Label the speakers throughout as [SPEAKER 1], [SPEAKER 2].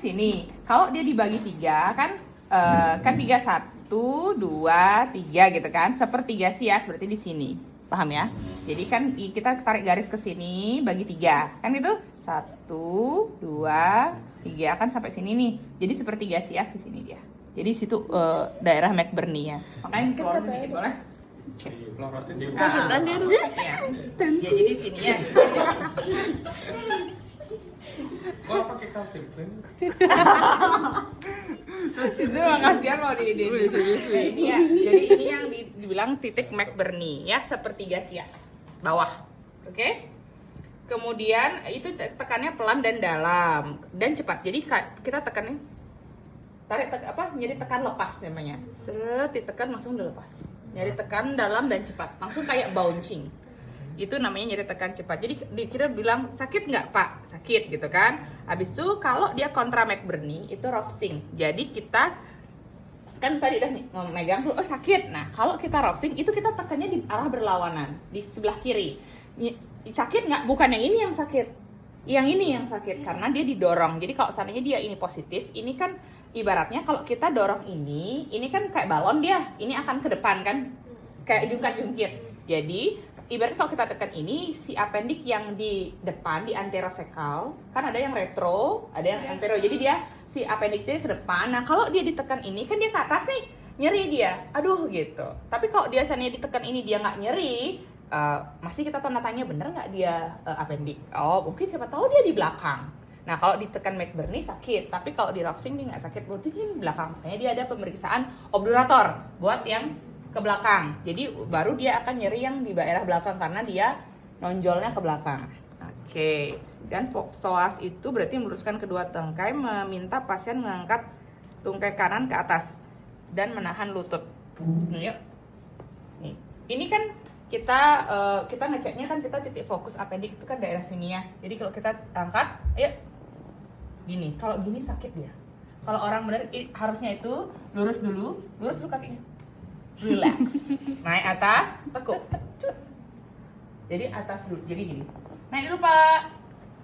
[SPEAKER 1] sini. Kalau dia dibagi 3 kan kan 3 1 2 3 gitu kan. Sepertiga sias berarti di sini. Paham ya? Jadi kan kita tarik garis ke sini bagi 3. Kan itu 1 2 3 kan sampai sini nih. Jadi sepertiga sias di sini dia. Jadi situ daerah McBurney ya. Makanya keluar dikit boleh.
[SPEAKER 2] Sakitan dia tuh.
[SPEAKER 1] Ya. Ya, jadi sini ya.
[SPEAKER 3] Gua pakai kafe
[SPEAKER 1] Itu memang kasihan loh di nah, ini ya. Jadi ini yang dibilang titik McBurney ya, sepertiga sias bawah. Oke? Kemudian itu tekannya pelan dan dalam dan cepat. Jadi kita tekannya nyeri tekan lepas namanya. Seret ditekan langsung dilepas. Nyeri tekan dalam dan cepat. Langsung kayak bouncing. Itu namanya nyeri tekan cepat. Jadi kita bilang sakit nggak Pak? Sakit gitu kan. Habis itu kalau dia kontra McBurney itu Rovsing. Jadi kita kan tadi udah memegang tuh sakit. Nah kalau kita Rovsing itu kita tekannya di arah berlawanan di sebelah kiri. Sakit nggak? Bukan yang ini yang sakit. Yang ini yang sakit karena dia didorong. Jadi kalau seandainya dia ini positif, ini kan ibaratnya kalau kita dorong ini kan kayak balon dia. Ini akan ke depan kan, kayak jungkat-jungkit. Jadi ibaratnya kalau kita tekan ini, si appendix yang di depan di anterosekal kan ada yang retro, ada yang antero. Jadi dia si appendix dia ke depan. Nah kalau dia ditekan ini kan dia ke atas nih, nyeri dia. Aduh gitu. Tapi kalau dia seandainya ditekan ini dia nggak nyeri. Masih kita tanda tanya bener nggak dia appendix? Oh mungkin siapa tahu dia di belakang. Nah kalau ditekan McBurney sakit, tapi kalau di Rovsing dia nggak sakit, berarti di belakang. Makanya dia ada pemeriksaan obturator buat yang ke belakang. Jadi baru dia akan nyeri yang di daerah belakang karena dia nonjolnya ke belakang. Oke. Dan psoas itu berarti meluruskan kedua tungkai, meminta pasien mengangkat tungkai kanan ke atas dan menahan lutut. Nih, yuk. Nih. Ini kan kita ngeceknya kan kita titik fokus appendix itu kan daerah sini ya. Jadi kalau kita angkat, ayo gini. Kalau gini sakit dia. Kalau orang benar harusnya itu lurus dulu kakinya. Relax. Naik atas, tekuk. Cut. Jadi atas dulu. Jadi gini. Naik dulu Pak.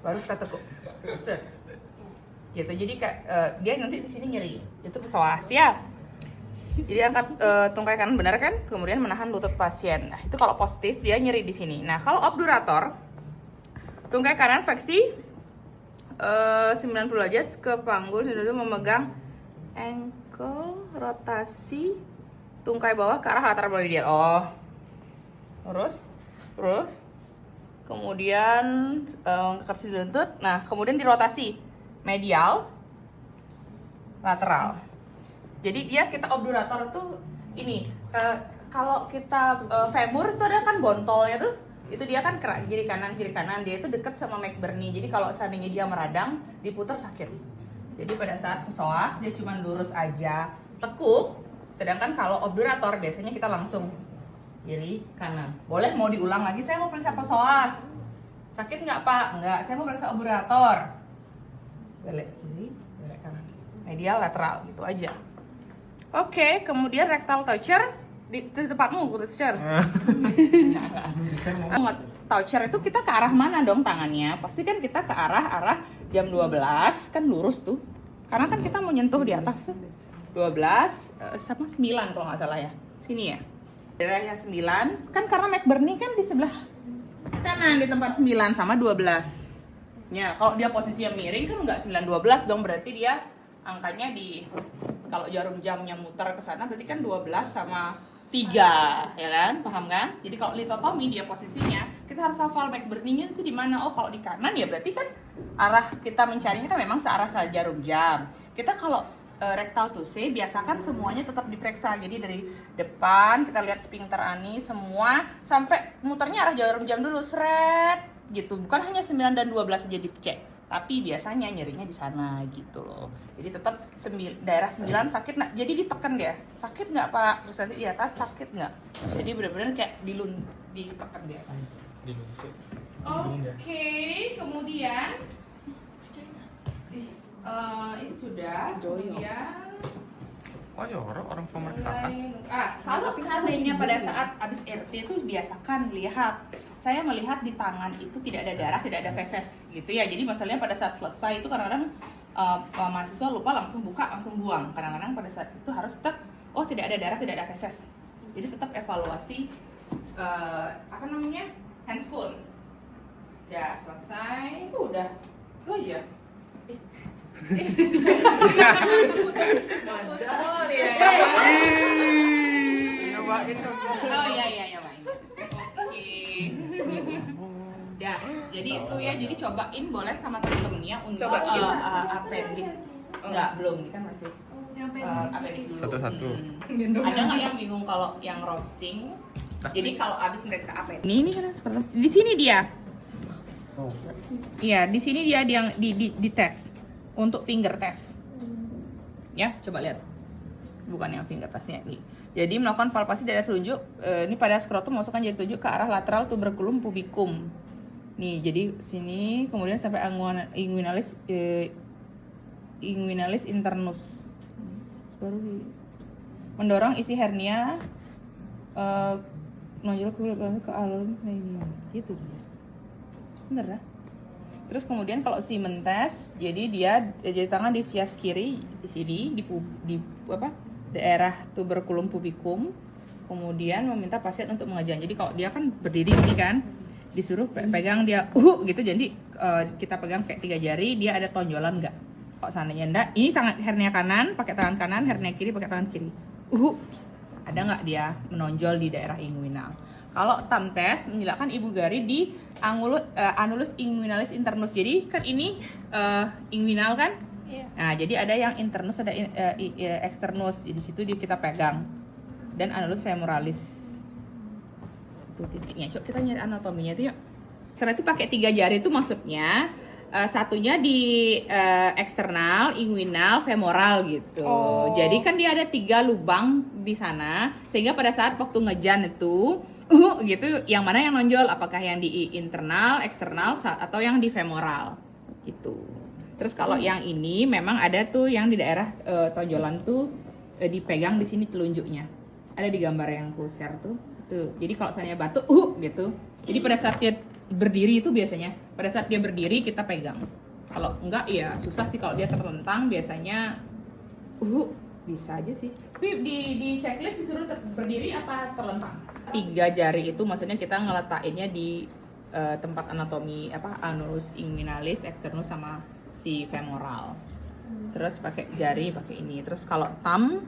[SPEAKER 1] Baru kita tekuk. Set. Gitu. Jadi dia nanti di sini nyeri. Itu psoas ya. Jadi angkat tungkai kanan benar kan, kemudian menahan lutut pasien. Nah, itu kalau positif dia nyeri di sini. Nah, kalau obturator tungkai kanan fleksi 90 derajat ke panggul, itu memegang ankle, rotasi tungkai bawah ke arah lateral medial. Oh. Terus kemudian kasih lutut. Nah, kemudian dirotasi medial lateral. Jadi dia kita obturator tuh ini kalau kita femur itu ada kan bontolnya tuh, itu dia kan kiri kanan dia itu dekat sama McBurney. Jadi kalau seandainya dia meradang diputar sakit. Jadi pada saat psoas dia cuma lurus aja tekuk, sedangkan kalau obturator biasanya kita langsung kiri kanan. Boleh mau diulang lagi, saya mau periksa psoas. Sakit nggak Pak? Nggak, saya mau periksa obturator. Belok kiri, belok kanan. Medial lateral gitu aja. Oke, kemudian rectal toucher di tempatmu, toucher. Toucher itu kita ke arah mana dong tangannya? Pasti kan kita ke arah jam 12, kan lurus tuh. Karena kan kita mau nyentuh di atas tuh. 12 sama 9 kalau nggak salah ya. Sini ya. Daerahnya 9, kan karena McBurney kan di sebelah kanan di tempat 9 sama 12. Ya, kalau dia posisinya miring kan nggak 9 12 dong, berarti dia angkanya di kalau jarum jamnya muter ke sana berarti kan 12 sama 3 ya kan? Paham kan? Jadi kalau litotomi dia posisinya kita harus hafal McBurney-nya itu di mana. Oh, kalau di kanan ya berarti kan arah kita mencarinya kan memang searah jarum jam. Kita kalau rectal tussle biasakan semuanya tetap diperiksa. Jadi dari depan kita lihat sphincter ani semua sampai muternya arah jarum jam dulu seret gitu. Bukan hanya 9 dan 12 saja dicek. Tapi biasanya nyerinya di sana gitu loh. Jadi tetap daerah 9 sakit nggak? Jadi ditekan dia. Sakit nggak Pak? Terus nanti di atas sakit nggak? Jadi benar-benar kayak ditekan di atas. Oke, kemudian itu sudah. Kemudian
[SPEAKER 3] Oh ya orang pemeriksaan.
[SPEAKER 1] Kalau seandainya pada saat habis RT itu biasakan lihat. Saya melihat di tangan itu tidak ada darah, tidak ada feses gitu ya. Jadi masalahnya pada saat selesai itu kadang-kadang mahasiswa lupa langsung buka, langsung buang. Kadang-kadang pada saat itu harus tetap, oh tidak ada darah, tidak ada feses. Jadi tetap evaluasi handscoon. Ya selesai, udah itu aja. Mandal ya.
[SPEAKER 3] Nyobain dong.
[SPEAKER 1] Oh iya Pak. Oke. Ya, jadi itu ya, jadi cobain boleh sama temen-temennya untuk appendix. Enggak, belum, ini kan masih appendix dulu.
[SPEAKER 3] Satu-satu.
[SPEAKER 1] Ada nggak yang bingung kalau yang roasting? Jadi kalau abis meriksa appendix. Ini kan seperti di sini dia. Iya, di sini dia yang di tes untuk finger test. Ya, coba lihat. Bukan yang finger testnya ini. Jadi melakukan palpasi daerah telunjuk ini pada skrotum, masukkan jari telunjuk ke arah lateral tuberculum pubicum. Nih, jadi sini kemudian sampai inguinalis internus. Baru mendorong isi hernia menonjol ke alun ini. Gitu. Bener ya? Terus kemudian kalau semen test, jadi dia jari tangan di sias kiri di sini di daerah tuberculum pubicum, kemudian meminta pasien untuk mengejang. Jadi kalau dia kan berdiri gini kan, disuruh pegang dia gitu, jadi kita pegang kayak 3 jari, dia ada tonjolan nggak? Kalau seandainya enggak, ini tangan hernia kanan pakai tangan kanan, hernia kiri pakai tangan kiri. Ada nggak dia menonjol di daerah inguinal? Kalau thumb test menjelaskan ibu gari di anulus inguinalis internus. Jadi kan ini inguinal kan? Yeah. Nah, jadi ada yang internus, ada externus. Di situ kita pegang. Dan anulus femoralis. Itu titiknya. Coba kita nyari anatominya itu yuk. Setelah itu pakai 3 jari itu maksudnya satunya di eksternal, inguinal, femoral gitu. Jadi kan dia ada 3 lubang di sana, sehingga pada saat waktu ngejan itu gitu, yang mana yang nonjol, apakah yang di internal, eksternal, atau yang di femoral gitu. Terus kalau yang ini memang ada tuh yang di daerah tonjolan tuh dipegang di sini telunjuknya. Ada di gambar yang aku share tuh. Jadi kalau misalnya batuk gitu. Jadi pada saat dia berdiri itu biasanya, pada saat dia berdiri kita pegang. Kalau enggak ya susah sih, kalau dia terlentang biasanya bisa aja sih. Tapi di checklist disuruh berdiri apa terlentang? 3 jari itu maksudnya kita ngeletakinnya di tempat anatomi anulus inguinalis, externus sama si femoral. Terus pakai jari pakai ini. Terus kalau thumb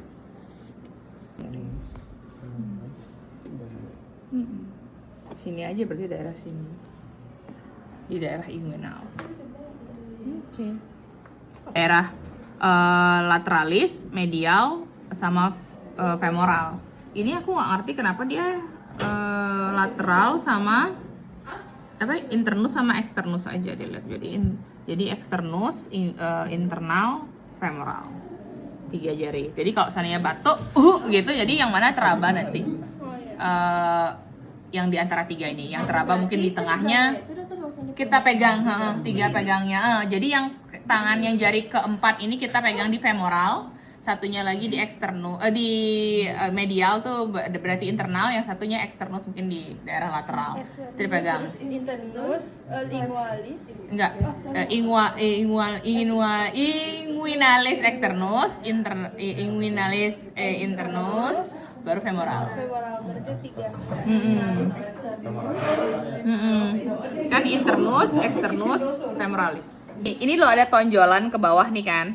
[SPEAKER 1] sini aja, berarti daerah sini. Di daerah inguinal. Oke. Daerah lateralis, medial sama femoral. Ini aku nggak ngerti kenapa dia lateral sama internus sama externus aja dilihat. Jadi externus, internal, femoral. 3 jari. Jadi kalau seandainya batuk gitu, jadi yang mana teraba nanti? Yang di antara 3 ini, yang teraba mungkin di tengahnya kita pegang, 3 pegangnya. Jadi yang tangan yang jari keempat ini kita pegang di femoral, satunya lagi di eksternus, di medial tuh berarti internal, yang satunya eksternus mungkin di daerah lateral. Itu dipegang.
[SPEAKER 2] Internus, lingualis.
[SPEAKER 1] Enggak, inguinalis externus, inguinalis internus, baru femoral.
[SPEAKER 2] Femoral berarti 3.
[SPEAKER 1] Kan internus, externus, femoralis. Ini loh ada tonjolan ke bawah nih kan.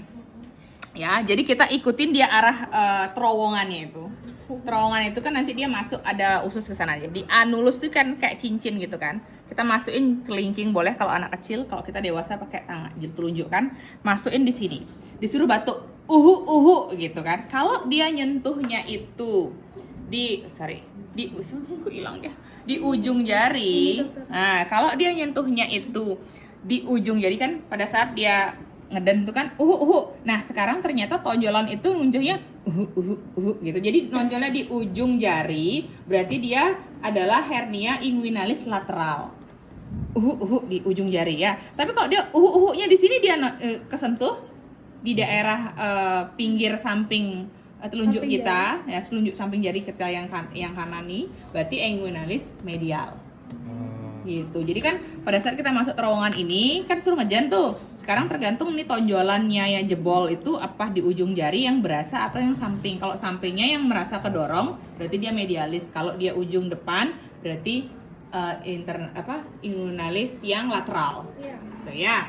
[SPEAKER 1] Ya, jadi kita ikutin dia arah terowongannya itu. Terowongan itu kan nanti dia masuk ada usus ke sana. Jadi anulus itu kan kayak cincin gitu kan. Kita masukin kelingking boleh kalau anak kecil, kalau kita dewasa pakai tangan jari telunjuk kan. Masukin di sini. Disuruh batuk gitu kan. Kalau dia nyentuhnya itu di ujung jari. Nah, kalau dia nyentuhnya itu di ujung jari kan pada saat dia ngeden tuh kan Nah, sekarang ternyata tonjolan itu nunjuknya gitu. Jadi nonjolnya di ujung jari, berarti dia adalah hernia inguinalis lateral. Di ujung jari ya. Tapi kalau dia nya di sini dia kesentuh di daerah pinggir samping telunjuk kita, ya telunjuk samping jari kita yang kanan nih, berarti inguinalis medial. Gitu. Jadi kan pada saat kita masuk terowongan ini kan suruh ngejan tuh. Sekarang tergantung nih tonjolannya yang jebol itu apa di ujung jari yang berasa atau yang samping. Kalau sampingnya yang merasa kedorong berarti dia medialis. Kalau dia ujung depan berarti inguinalis yang lateral.
[SPEAKER 2] Iya.
[SPEAKER 1] Gitu ya.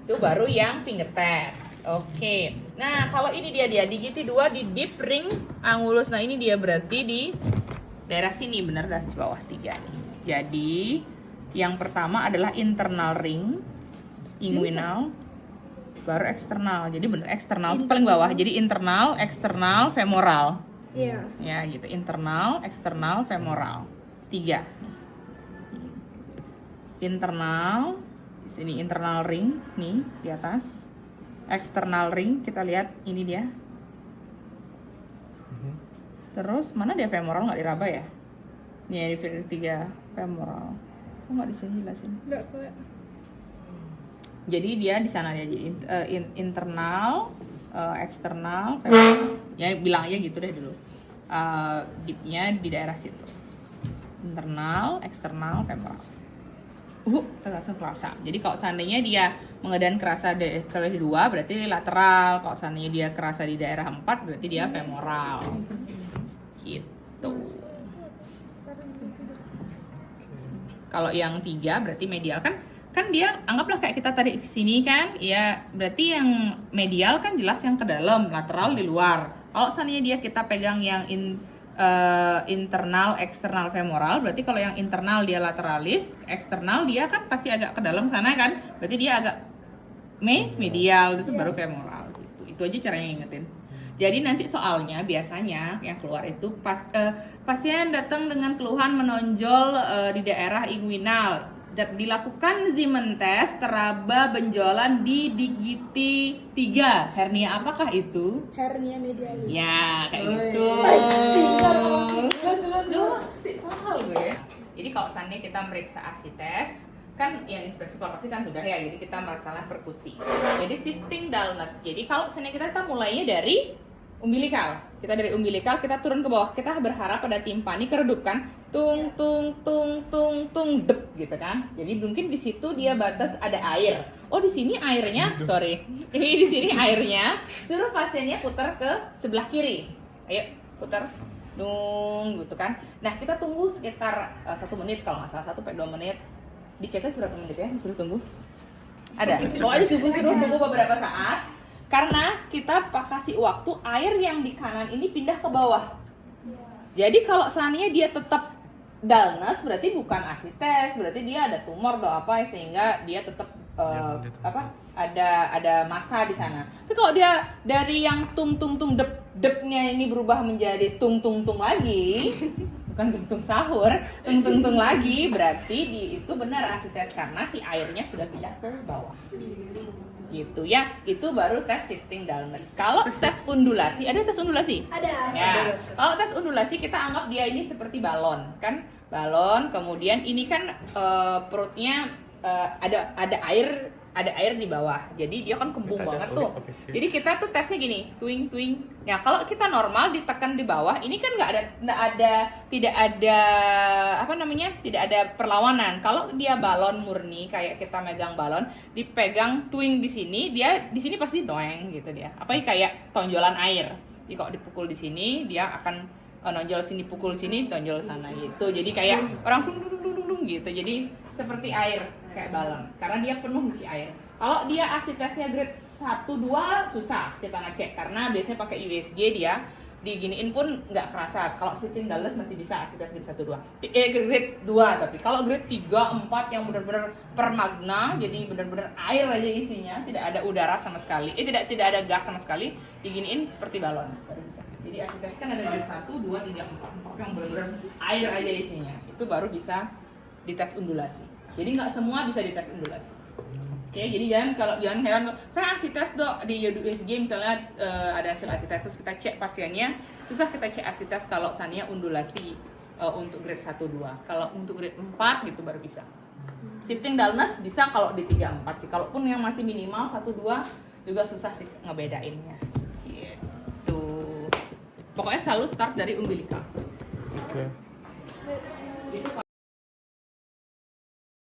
[SPEAKER 1] Itu baru yang finger test. Oke. Nah, kalau ini dia di GT2 di deep ring angulus. Nah, ini dia berarti di daerah sini benar dan di bawah 3 nih. Jadi, yang pertama adalah internal ring inguinal baru eksternal. Jadi benar eksternal itu paling bawah. Jadi internal, eksternal, femoral.
[SPEAKER 2] Iya.
[SPEAKER 1] Ya, gitu. Internal, eksternal, femoral. 3. Internal di sini internal ring nih di atas. External ring kita lihat ini dia. Terus mana dia femoral nggak diraba ya? Nih di 3 femoral. Kok nggak di sini jelasin?
[SPEAKER 2] Enggak kelihatan.
[SPEAKER 1] Jadi dia di sana dia jadi internal, eksternal, femoral. Ya bilang aja gitu deh dulu. Deepnya di daerah situ. Internal, eksternal, femoral. Langsung kerasa. Jadi kalau seandainya dia mengedan kerasa di kali 2 berarti lateral. Kalau seandainya dia kerasa di daerah 4 berarti dia femoral. Gitu. Kalau yang 3 berarti medial kan dia anggaplah kayak kita tadi sini kan, ya berarti yang medial kan jelas yang ke dalam, lateral di luar. Kalau seandainya kita pegang yang internal, eksternal, femoral, berarti kalau yang internal dia lateralis, eksternal dia kan pasti agak ke dalam sana kan, berarti dia agak medial, itu baru femoral. Itu aja caranya ngingetin. Jadi nanti soalnya biasanya yang keluar itu pasien datang dengan keluhan menonjol di daerah inguinal. Dilakukan Zeeman test, teraba benjolan di digiti 3. Hernia apakah itu?
[SPEAKER 2] Hernia medialis.
[SPEAKER 1] Ya, kayak gitu. Mahal gue. Jadi kalau seandainya kita meriksa ASI test, kan yang inspeksi palpasi kan sudah ya, jadi kita masalah perkusi. Jadi shifting dullness. Jadi kalau seandainya kita mulainya dari umbilikal, kita dari umbilikal kita turun ke bawah, kita berharap pada timpani keredup kan, tung tung tung tung tung dep gitu kan. Jadi mungkin di situ dia batas ada air. Oh di sini airnya, sorry, ini di sini airnya. Suruh pasiennya putar ke sebelah kiri. Ayo putar, dung gitu kan. Nah kita tunggu sekitar 1 menit kalau nggak salah 1-2 menit. Diceknya berapa menit ya? Disuruh tunggu. Ada. Pokoknya suruh tunggu beberapa saat. Karena kita kasih waktu air yang di kanan ini pindah ke bawah. Jadi kalau seandainya dia tetap dullness berarti bukan ASI test, berarti dia ada tumor atau apa sehingga dia tetap ada massa di sana. Tapi kalau dia dari yang tung tung tung depnya ini berubah menjadi tung tung tung lagi, bukan tung tung sahur, tung tung tung lagi, berarti itu benar ASI test karena si airnya sudah pindah ke bawah. Gitu ya, itu baru tes shifting dullness. Kalau tes undulasi, ada tes undulasi?
[SPEAKER 2] Ada.
[SPEAKER 1] Ya. Kalau tes undulasi kita anggap dia ini seperti balon, kan? Balon, kemudian ini kan perutnya ada air di bawah. Jadi dia kan kembung banget tuh. Jadi kita tuh tesnya gini, twing twing. Ya kalau kita normal ditekan di bawah, ini kan tidak ada perlawanan. Kalau dia balon murni kayak kita megang balon, dipegang twing di sini, dia di sini pasti doeng gitu dia. Apa kayak tonjolan air. Jadi kalau dipukul di sini, dia akan nonjol sini, pukul sini, tonjol sana gitu. Jadi kayak orang dung gitu. Jadi seperti air kayak balon karena dia penuh isi air. Kalau dia ASI testnya grade 1-2 susah kita ngecek karena biasanya pakai USG dia diginiin pun nggak kerasa. Kalau shifting dullness masih bisa ASI test grade 1-2. Grade 2 tapi kalau grade 3-4 yang benar-benar per magna jadi benar-benar air aja isinya, tidak ada udara sama sekali. Tidak ada gas sama sekali, diginiin seperti balon baru bisa. Jadi ASI test kan ada grade 1, 2, 3, 4 yang benar-benar air aja isinya. Itu baru bisa dites undulasi. Jadi nggak semua bisa dites undulasi. Oke, jadi jangan heran saya ASI tes dok di USG misalnya ada hasil ASI tes terus kita cek pasiennya, susah kita cek ASI tes kalau seandainya undulasi untuk grade 1-2. Kalau untuk grade 4 gitu baru bisa. Shifting dullness bisa kalau di 3-4 sih. Kalaupun yang masih minimal 1-2 juga susah sih ngebedainnya. Gitu. Pokoknya selalu start dari umbilical.
[SPEAKER 3] Oke.
[SPEAKER 1] Itu